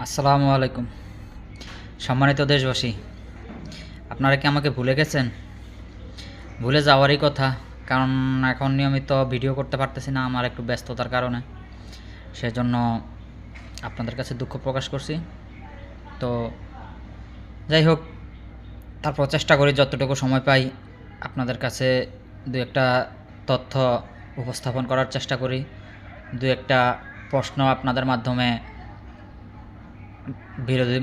আসসালামু আলাইকুম। সম্মানিত দেশবাসী, আপনারা কি আমাকে ভুলে গেছেন? ভুলে যাওয়ারই কথা, কারণ এখন নিয়মিত ভিডিও করতে পারতেছি না আমার একটু ব্যস্ততার কারণে। সেজন্য আপনাদের কাছে দুঃখ প্রকাশ করছি। তো যাই হোক, তারপর চেষ্টা করি যতটুকু সময় পাই আপনাদের কাছে দু একটা তথ্য উপস্থাপন করার চেষ্টা করি, দু একটা প্রশ্ন আপনাদের মাধ্যমে বিরোধী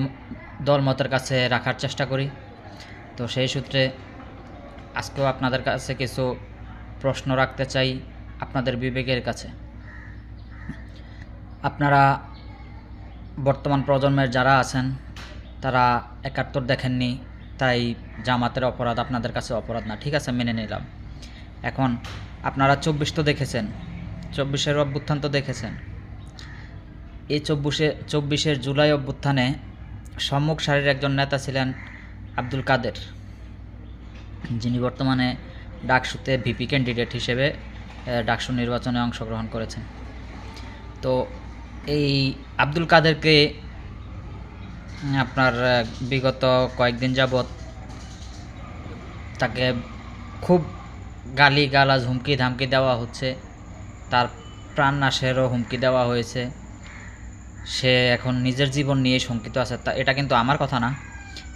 দলমতের কাছে রাখার চেষ্টা করি। তো সেই সূত্রে আজকেও আপনাদের কাছে কিছু প্রশ্ন রাখতে চাই আপনাদের বিবেকের কাছে। আপনারা বর্তমান প্রজন্মের যারা আছেন তারা ৭১ দেখেননি, তাই জামাতের অপরাধ আপনাদের কাছে অপরাধ না, ঠিক আছে, মেনে নিলাম। এখন আপনারা ২৪ তো দেখেছেন, ২৪-এর অভ্যুত্থান তো দেখেছেন। এই ২৪-এর জুলাই অভ্যুত্থানে সম্মুখ সারির একজন নেতা ছিলেন আব্দুল কাদের, যিনি বর্তমানে ডাকসুতে ভিপি ক্যান্ডিডেট হিসেবে ডাকসু নির্বাচনে অংশগ্রহণ করেছেন। তো এই আব্দুল কাদেরকে আপনার বিগত কয়েকদিন যাবৎ তাকে খুব গালিগালাজ হুমকি ধামকি দেওয়া হচ্ছে, তার প্রাণনাশেরও হুমকি দেওয়া হয়েছে। সে এখন নিজের জীবন নিয়ে শঙ্কিত আছে। তা এটা কিন্তু আমার কথা না,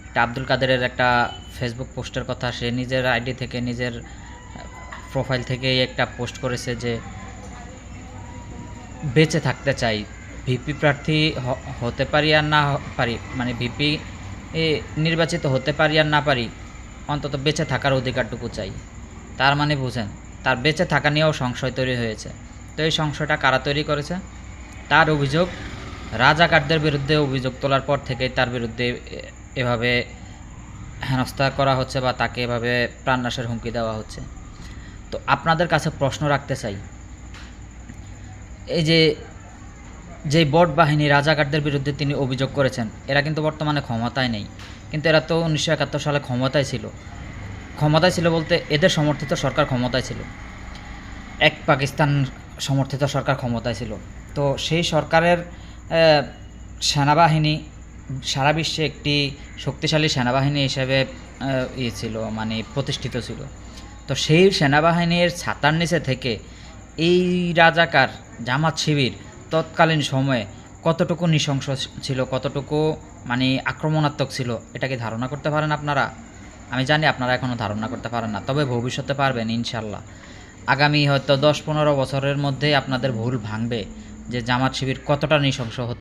এটা আব্দুল কাদেরের একটা ফেসবুক পোস্টের কথা। সে নিজের আইডি থেকে, নিজের প্রোফাইল থেকেই একটা পোস্ট করেছে যে বেঁচে থাকতে চাই, ভিপি প্রার্থী হতে পারি আর না পারি, মানে ভিপি নির্বাচিত হতে পারি আর না পারি, অন্তত বেঁচে থাকার অধিকারটুকু চাই। তার মানে বুঝেন, তার বেঁচে থাকা নিয়েও সংশয় তৈরি হয়েছে। তো এই সংশয়টা কারা তৈরি করেছে? তার অভিযোগ, রাজাকারদের বিরুদ্ধে অভিযোগ তোলার পর থেকেই তার বিরুদ্ধে এভাবে হেনস্থা করা হচ্ছে বা তাকে এভাবে প্রাণনাশের হুমকি দেওয়া হচ্ছে। তো আপনাদের কাছে প্রশ্ন রাখতে চাই, এই যে যেই বট বাহিনী রাজাকারদের বিরুদ্ধে তিনি অভিযোগ করেছেন, এরা কিন্তু বর্তমানে ক্ষমতায় নেই, কিন্তু এরা তো ১৯৭১ সালে ক্ষমতায় ছিল। ক্ষমতায় ছিল বলতে এদের সমর্থিত সরকার ক্ষমতায় ছিল, এক পাকিস্তান সমর্থিত সরকার ক্ষমতায় ছিল। তো সেই সরকারের সেনাবাহিনী সারা বিশ্বে একটি শক্তিশালী সেনাবাহিনী হিসেবে ছিল, মানে প্রতিষ্ঠিত ছিল। তো সেই সেনাবাহিনীর ছাতার নিচে থেকে এই রাজাকার জামাত শিবির তৎকালীন সময়ে কতটুকু নৃশংস ছিল, কতটুকু মানে আক্রমণাত্মক ছিল, এটা কি ধারণা করতে পারেন আপনারা? আমি জানি আপনারা এখনও ধারণা করতে পারেন না, তবে ভবিষ্যতে পারবেন ইনশাল্লাহ। আগামী হয়তো ১০-১৫ বছরের মধ্যেই আপনাদের ভুল ভাঙবে যে জামাত শিবির কতটা নৃশংস হতো।